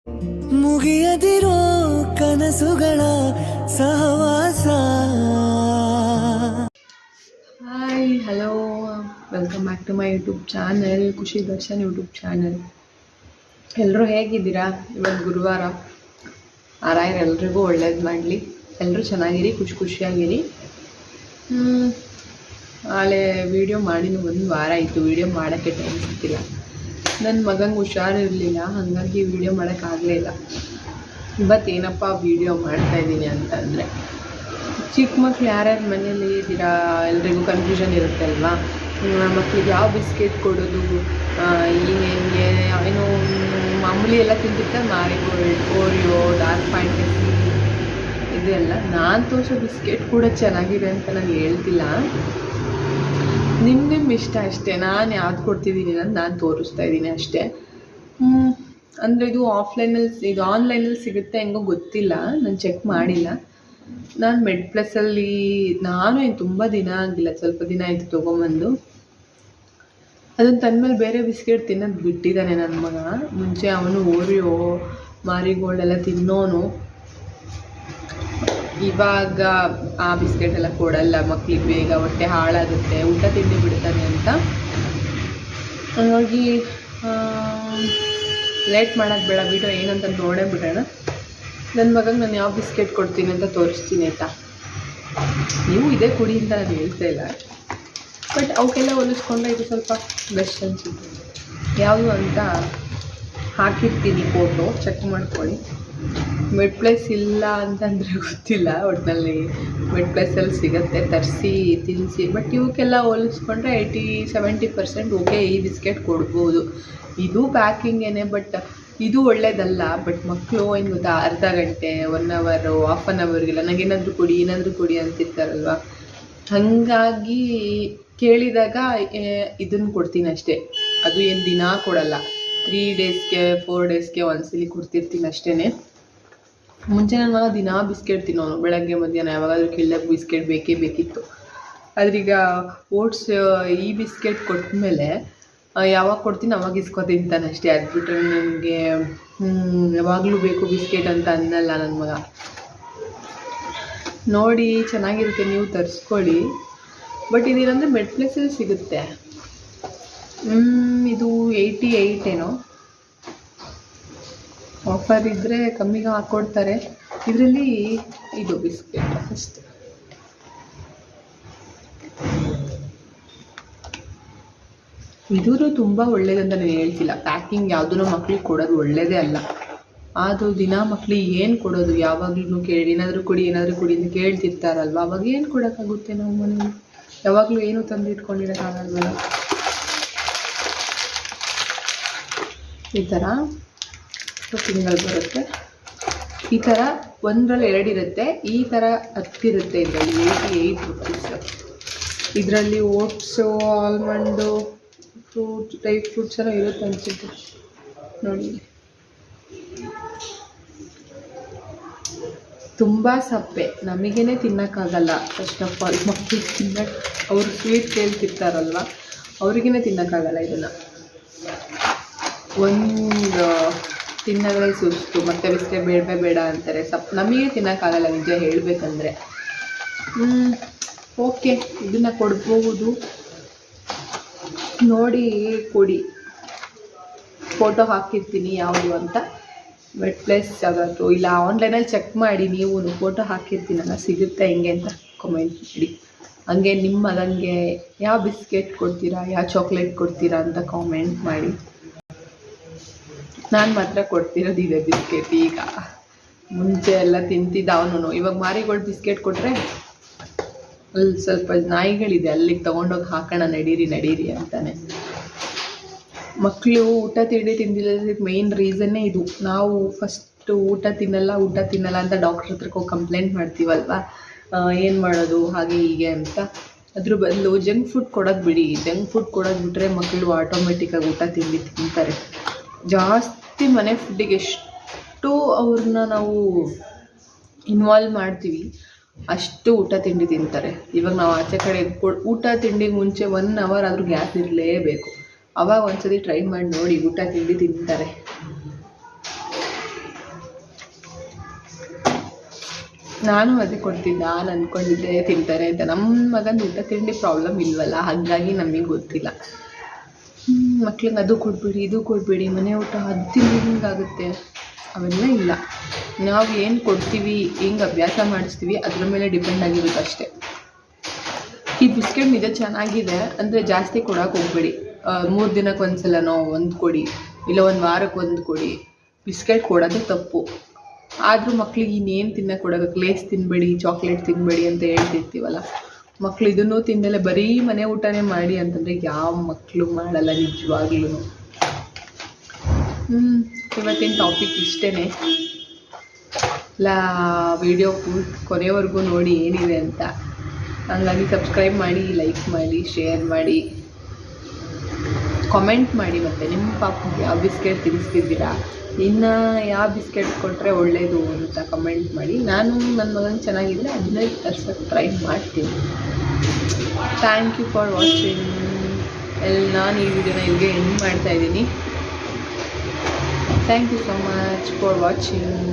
ಮುಗಿಯದಿರೋ ಕನಸುಗಳ ಸಹವಾಸ. Hi, hello, welcome back to my YouTube channel, Khushi Darshan YouTube channel. ಎಲ್ಲರೂ ಹೇಗಿದ್ದೀರಾ? ಇವತ್ತು ಗುರುವಾರ. ಆರಾಯರು ಎಲ್ರಿಗೂ ಒಳ್ಳೇದು ಮಾಡಲಿ. ಎಲ್ಲರೂ ಚೆನ್ನಾಗಿರಿ, ಖುಷಿಯಾಗಿರಿ. ನಾಳೆ ವೀಡಿಯೋ ಮಾಡಿನೂ 1 ವಾರ ಆಯಿತು. ವೀಡಿಯೋ ಮಾಡೋಕ್ಕೆ ಟೈಮ್ ಸಿಕ್ಕಿಲ್ಲ. ನನ್ನ ಮಗಂಗೆ ಹುಷಾರಿರಲಿಲ್ಲ, ಹಾಗಾಗಿ ವೀಡಿಯೋ ಮಾಡೋಕ್ಕಾಗಲೇ ಇಲ್ಲ. ಇವತ್ತೇನಪ್ಪ ವೀಡಿಯೋ ಮಾಡ್ತಾಯಿದ್ದೀನಿ ಅಂತಂದರೆ, ಚಿಕ್ಕ ಮಕ್ಳು ಯಾರ್ಯಾರು ಮನೇಲಿ ಇದ್ದೀರಾ ಎಲ್ರಿಗೂ ಕನ್ಫ್ಯೂಷನ್ ಇರುತ್ತೆ ಅಲ್ವಾ? ಮಕ್ಳಿಗೆ ಯಾವ ಬಿಸ್ಕೆಟ್ ಕೊಡೋದು, ಹೆಂಗೆ ಏನೋ ಮಾಮೂಲಿ ಎಲ್ಲ ತಿಂತಿರ್ತಾರೆ, ಮಾರಿಗೋಲ್ಡ್, ಓರಿಯೋ, ಡಾರ್ಕ್ ಫ್ಯಾಂಟಸಿ ಇದೆಲ್ಲ. ನಾನು ತೋರಿಸೋ ಬಿಸ್ಕೆಟ್ ಕೂಡ ಚೆನ್ನಾಗಿದೆ ಅಂತ ನಾನು ಹೇಳ್ತಿಲ್ಲ, ನಿಮ್ಮ ಇಷ್ಟ ಅಷ್ಟೇ. ನಾನು ಯಾವ್ದು ಕೊಡ್ತಿದ್ದೀನಿ ಅಂತ ನಾನು ತೋರಿಸ್ತಾ ಇದ್ದೀನಿ ಅಷ್ಟೇ. ಅಂದರೆ ಇದು ಆನ್ಲೈನಲ್ಲಿ ಸಿಗುತ್ತೆ ಹೆಂಗೋ ಗೊತ್ತಿಲ್ಲ, ನಾನು ಚೆಕ್ ಮಾಡಿಲ್ಲ. ನಾನು ಮೆಡ್ ಪ್ಲಸ್ಸಲ್ಲಿ ಏನು ತುಂಬ ದಿನ ಆಗಿಲ್ಲ, ಸ್ವಲ್ಪ ದಿನ ಆಯಿತು ತೊಗೊಂಬಂದು. ಅದನ್ನು ತಂದಮೇಲೆ ಬೇರೆ ಬಿಸ್ಕೆಟ್ ತಿನ್ನೋದು ಬಿಟ್ಟಿದ್ದಾನೆ ನನ್ನ ಮಗ. ಮುಂಚೆ ಅವನು ಓರಿಯೋ, ಮಾರಿಗೋಲ್ಡ್ ಎಲ್ಲ ತಿನ್ನೋನು. ಇವಾಗ ಆ ಬಿಸ್ಕೆಟ್ ಎಲ್ಲ ಕೊಡಲ್ಲ ಮಕ್ಳಿಗೆ, ಬೇಗ ಹೊಟ್ಟೆ ಹಾಳಾಗುತ್ತೆ, ಊಟ ತಿಂಡಿ ಬಿಡ್ತಾನೆ ಅಂತ. ಹಾಗಾಗಿ ಲೇಟ್ ಮಾಡೋದು ಬೇಡ, ವಿಡಿಯೋ ಏನಂತ ನೋಡೇ ಬಿಡೋಣ. ನನ್ನ ಮಗಂಗೆ ನಾನು ಯಾವ ಬಿಸ್ಕೆಟ್ ಕೊಡ್ತೀನಿ ಅಂತ ತೋರಿಸ್ತೀನಿ ಆಯಿತಾ? ನೀವು ಇದೇ ಕುಡಿ ಅಂತ ನಾನು ಹೇಳ್ತಾ ಇಲ್ಲ, ಬಟ್ ಅವಕ್ಕೆಲ್ಲ ಹೋಲಿಸ್ಕೊಂಡ್ರೆ ಇದು ಸ್ವಲ್ಪ ಬೆಸ್ಟ್ ಅನಿಸುತ್ತೆ. ಯಾವುದು ಅಂತ ಹಾಕಿರ್ತೀನಿ, ಫೋಟೋ ಚೆಕ್ ಮಾಡ್ಕೊಳ್ಳಿ. ಮೆಡ್ ಪ್ಲಸ್ ಇಲ್ಲ ಅಂತಂದರೆ ಗೊತ್ತಿಲ್ಲ, ಒಟ್ಟಿನಲ್ಲಿ ಮೆಡ್ ಪ್ಲಸ್ಸಲ್ಲಿ ಸಿಗುತ್ತೆ, ತರಿಸಿ ತಿನ್ನಿಸಿ. ಬಟ್ ಇವಕ್ಕೆಲ್ಲ ಹೋಲಿಸ್ಕೊಂಡ್ರೆ 80-70% ಓಕೆ, ಈ ಬಿಸ್ಕೆಟ್ ಕೊಡ್ಬೋದು. ಇದು ಪ್ಯಾಕಿಂಗೇನೆ, ಬಟ್ ಇದು ಒಳ್ಳೇದಲ್ಲ. ಬಟ್ ಮಕ್ಕಳು ಏನು ಗೊತ್ತಾ, ಅರ್ಧ ಗಂಟೆ, 1 ಅವರು, ಹಾಫ್ ಆನ್ ಅವರ್ಗೆಲ್ಲ ನನಗೇನಾದರೂ ಕೊಡಿ ಅಂತಿರ್ತಾರಲ್ವ. ಹಾಗಾಗಿ ಕೇಳಿದಾಗ ಇದನ್ನು ಕೊಡ್ತೀನಿ ಅಷ್ಟೇ. ಅದು ಏನು ದಿನ ಕೊಡಲ್ಲ, 3 ಡೇಸ್ಗೆ 4 ಡೇಸ್ಗೆ ಒಂದ್ಸಲಿ ಕೊಡ್ತಿರ್ತೀನಿ ಅಷ್ಟೇ. ಮುಂಚೆ ನನ್ನ ಮಗ ದಿನ ಬಿಸ್ಕೆಟ್ ತಿನ್ನೋನು, ಬೆಳಗ್ಗೆ ಮಧ್ಯಾಹ್ನ ಯಾವಾಗಾದ್ರೂ ಕೇಳಿದಾಗ ಬಿಸ್ಕೆಟ್ ಬೇಕಿತ್ತು. ಆದ್ರೀಗ ಓಟ್ಸ್ ಈ ಬಿಸ್ಕೆಟ್ ಕೊಟ್ಟಮೇಲೆ ಯಾವಾಗ ಕೊಡ್ತೀನಿ ಅವಾಗ ಇಸ್ಕೊ ತಿಂತಾನೆ ಅಷ್ಟೇ. ಅದು ಬಿಟ್ಟರೆ ನನಗೆ ಯಾವಾಗಲೂ ಬೇಕು ಬಿಸ್ಕೆಟ್ ಅಂತ ಅನ್ನಲ್ಲ ನನ್ನ ಮಗ. ನೋಡಿ ಚೆನ್ನಾಗಿರುತ್ತೆ, ನೀವು ತರಿಸ್ಕೊಳ್ಳಿ. ಬಟ್ ಇದೇನಂದರೆ ಮೆಡ್ ಪ್ಲಸ್ಸಲ್ಲಿ ಸಿಗುತ್ತೆ. ಇದು 88 ಏನೋ ಆಫರ್ ಇದ್ದರೆ ಕಮ್ಮಿಗೆ ಹಾಕ್ಕೊಡ್ತಾರೆ. ಇದರಲ್ಲಿ ಇದು ಬಿಸ್ಕೆಟ್ ಅಷ್ಟೇ. ಇದೂ ತುಂಬ ಒಳ್ಳೇದಂತ ನಾನು ಹೇಳ್ತಿಲ್ಲ. ಪ್ಯಾಕಿಂಗ್ ಯಾವುದೂ ಮಕ್ಳಿಗೆ ಕೊಡೋದು ಒಳ್ಳೇದೇ ಅಲ್ಲ. ಅದು ದಿನ ಮಕ್ಳಿಗೆ ಏನು ಕೊಡೋದು? ಯಾವಾಗಲೂ ಏನಾದರೂ ಕೊಡಿ ಅಂತ ಕೇಳ್ತಿರ್ತಾರಲ್ವ, ಅವಾಗ ಏನು ಕೊಡೋಕ್ಕಾಗುತ್ತೆ? ನಾವು ಮನೇಲಿ ಯಾವಾಗಲೂ ಏನು ತಂದಿಟ್ಕೊಂಡಿರೋಕ್ಕಾಗಲ್ವಲ್ಲ. ಈ ಥರ ತಿಂಗಳು ಬರುತ್ತೆ. ಈ ಥರ 1ರಲ್ಲಿ 2 ಇರುತ್ತೆ, ಈ ಥರ 10 ಇರುತ್ತೆ. ಇದರಲ್ಲಿ 88 ರುಪೀಸ್. ಇದರಲ್ಲಿ ಓಟ್ಸು, ಆಲ್ಮಂಡು, ಡ್ರೈ ಫ್ರೂಟ್ಸ್ ಎಲ್ಲ ಇರುತ್ತೆ ಅನಿಸುತ್ತೆ ನೋಡಿ. ತುಂಬ ಸಪ್ಪೆ, ನಮಗೇ ತಿನ್ನೋಕ್ಕಾಗಲ್ಲ. ಫಸ್ಟ್ ಆಫ್ ಆಲ್ ಮಕ್ಕಳಿಗೆ ತಿನ್ನೋಕ್ಕೆ, ಅವರು ಸ್ವೀಟ್ ಕೇಳ್ತಿರ್ತಾರಲ್ವ, ಅವ್ರಿಗೇ ತಿನ್ನೋಕ್ಕಾಗಲ್ಲ ಇದನ್ನು. ಒಂದು ತಿನ್ನೋದ್ರೆ ಸುಸ್ತು, ಮತ್ತು ಬಿಸ್ಕೆಟ್ ಬೇಡ ಅಂತಾರೆ. ನಮಗೆ ತಿನ್ನೋಕ್ಕಾಗಲ್ಲ ನಿಜ ಹೇಳಬೇಕಂದ್ರೆ. ಓಕೆ, ಇದನ್ನು ಕೊಡ್ಬೋದು, ನೋಡಿ ಕೊಡಿ. ಫೋಟೋ ಹಾಕಿರ್ತೀನಿ ಯಾವುದು ಅಂತ, ಮೆಡ್ ಪ್ಲಸ್ ಯಾವುದಾದ್ರು ಇಲ್ಲ ಆನ್ಲೈನಲ್ಲಿ ಚೆಕ್ ಮಾಡಿ. ನೀವು ಫೋಟೋ ಹಾಕಿರ್ತೀನಲ್ಲ, ಸಿಗುತ್ತೆ ಹೆಂಗೆ ಅಂತ ಕಮೆಂಟ್ ಮಾಡಿ. ಹಂಗೆ ನಿಮ್ಮ ಮಗನಿಗೆ ಯಾವ ಬಿಸ್ಕೆಟ್ ಕೊಡ್ತೀರಾ, ಯಾವ ಚಾಕ್ಲೇಟ್ ಕೊಡ್ತೀರಾ ಅಂತ ಕಾಮೆಂಟ್ ಮಾಡಿ. ನಾನು ಮಾತ್ರ ಕೊಡ್ತಿರೋದು ಇದೆ ಬಿಸ್ಕೆಟ್. ಈಗ ಮುಂಚೆ ಎಲ್ಲ ತಿಂತಿದ್ದ ಅವನು. ಇವಾಗ ಮಾರಿಗೋಲ್ಡ್ ಬಿಸ್ಕೆಟ್ ಕೊಟ್ಟರೆ ಅಲ್ಲಿ ಸ್ವಲ್ಪ ನಾಯಿಗಳಿದೆ, ಅಲ್ಲಿಗೆ ತೊಗೊಂಡೋಗಿ ಹಾಕೋಣ, ನಡೀರಿ ಅಂತಾನೆ. ಮಕ್ಕಳು ಊಟ ತಿಂದಿಲ್ಲ ಮೇಯ್ನ್ ರೀಸನ್ನೇ ಇದು. ನಾವು ಫಸ್ಟು ಊಟ ತಿನ್ನಲ್ಲ ಅಂತ ಡಾಕ್ಟ್ರ್ ಹತ್ರಕ್ಕೆ ಹೋಗಿ ಕಂಪ್ಲೇಂಟ್ ಮಾಡ್ತೀವಲ್ವ, ಏನು ಮಾಡೋದು ಹಾಗೆ ಹೀಗೆ ಅಂತ. ಅದ್ರ ಬದಲು ಜಂಕ್ ಫುಡ್ ಕೊಡೋದು ಬಿಡಿ. ಜಂಕ್ ಫುಡ್ ಕೊಡೋದು ಬಿಟ್ಟರೆ ಮಕ್ಕಳು ಆಟೋಮೆಟಿಕ್ಕಾಗಿ ಊಟ ತಿಂತಾರೆ. ಜಾಸ್ತಿ ಮನೆ ಫುಡ್ಡಿಗೆ ಎಷ್ಟು ಅವ್ರನ್ನ ನಾವು ಇನ್ವಾಲ್ವ್ ಮಾಡ್ತೀವಿ ಅಷ್ಟು ಊಟ ತಿಂಡಿ ತಿಂತಾರೆ. ಇವಾಗ ನಾವು ಆಚೆ ಕಡೆ ಊಟ ತಿಂಡಿಗೆ ಮುಂಚೆ 1 ಅವರ್ ಆದರೂ ಗ್ಯಾಪ್ ಇರಲೇಬೇಕು. ಅವಾಗ ಒಂದ್ಸತಿ ಟ್ರೈ ಮಾಡಿ ನೋಡಿ, ಊಟ ತಿಂಡಿ ತಿಂತಾರೆ. ನಾನು ಅದೇ ಕೊಡ್ತಿದ್ದೆ, ನಾನು ಅಂದ್ಕೊಂಡಿದ್ದೆ ತಿಂತಾರೆ ಅಂತ. ನಮ್ಮ ಮಗನ ಊಟ ತಿಂಡಿ ಪ್ರಾಬ್ಲಮ್ ಇಲ್ವಲ್ಲ, ಹಾಗಾಗಿ ನಮಗೆ ಗೊತ್ತಿಲ್ಲ. ಮಕ್ಳಿಗೆ ಅದು ಕೊಡ್ಬೇಡಿ ಇದು ಕೊಡಬೇಡಿ, ಮನೆ ಊಟ ಅದು ತಿಂದು ಹಿಂಗಾಗುತ್ತೆ, ಅವೆಲ್ಲ ಇಲ್ಲ. ನಾವು ಏನು ಕೊಡ್ತೀವಿ, ಹೆಂಗೆ ಅಭ್ಯಾಸ ಮಾಡಿಸ್ತೀವಿ ಅದ್ರ ಮೇಲೆ ಡಿಪೆಂಡ್ ಆಗಿರುತ್ತೆ ಅಷ್ಟೇ. ಈ ಬಿಸ್ಕೆಟ್ ನಿಜ ಚೆನ್ನಾಗಿದೆ ಅಂದರೆ ಜಾಸ್ತಿ ಕೊಡೋಕೆ ಹೋಗ್ಬೇಡಿ. 3 ದಿನಕ್ಕೆ ಒಂದ್ಸಲನೋ ಒಂದು ಕೊಡಿ, ಇಲ್ಲ 1 ವಾರಕ್ಕೆ ಒಂದು ಕೊಡಿ. ಬಿಸ್ಕೆಟ್ ಕೊಡೋದೇ ತಪ್ಪು. ಆದರೂ ಮಕ್ಳಿಗೆ ಇನ್ನೇನು ತಿನ್ನೋಕೆ ಕೊಡೋಕೆ, ಲೇಸ್ ತಿನ್ನಬೇಡಿ, ಚಾಕ್ಲೇಟ್ ತಿನ್ನಬೇಡಿ ಅಂತ ಹೇಳ್ತಿರ್ತೀವಲ್ಲ, ಮಕ್ಳು ಇದನ್ನೂ ತಿನ್ನಲೆ ಬರೀ ಮನೆ ಊಟನೇ ಮಾಡಿ ಅಂತಂದರೆ ಯಾವ ಮಕ್ಕಳು ಮಾಡಲ್ಲ ನಿಜವಾಗ್ಲೂ. ಇವತ್ತಿನ ಟಾಪಿಕ್ ಇಷ್ಟೇ. ವಿಡಿಯೋ ಕೊನೆವರೆಗೂ ನೋಡಿ ಏನಿದೆ ಅಂತ. ಹಂಗಾಗಿ ಸಬ್ಸ್ಕ್ರೈಬ್ ಮಾಡಿ, ಲೈಕ್ ಮಾಡಿ, ಶೇರ್ ಮಾಡಿ, ಕಾಮೆಂಟ್ ಮಾಡಿ. ಮತ್ತು ನಿಮ್ಮ ಪಾಪಗೆ ಯಾವ ಬಿಸ್ಕೆಟ್ ತಿನ್ನಿಸ್ತಿದ್ದೀರಾ, ಇನ್ನು ಯಾವ ಬಿಸ್ಕೆಟ್ ಕೊಟ್ಟರೆ ಒಳ್ಳೆಯದು ಅಂತ ಕಮೆಂಟ್ ಮಾಡಿ. ನಾನು ನನ್ನ ಮಗನ ಚೆನ್ನಾಗಿದ್ದರೆ ಅದನ್ನೇ ತರ್ಸೋಕ್ಕೆ ಟ್ರೈ ಮಾಡ್ತೀನಿ. Thank you for watching. ನಾನು ಈ ವಿಡಿಯೋನ ಇಲ್ಲಿಗೆ ಎಂಡ್ ಮಾಡ್ತಾಯಿದ್ದೀನಿ. Thank you so much for watching.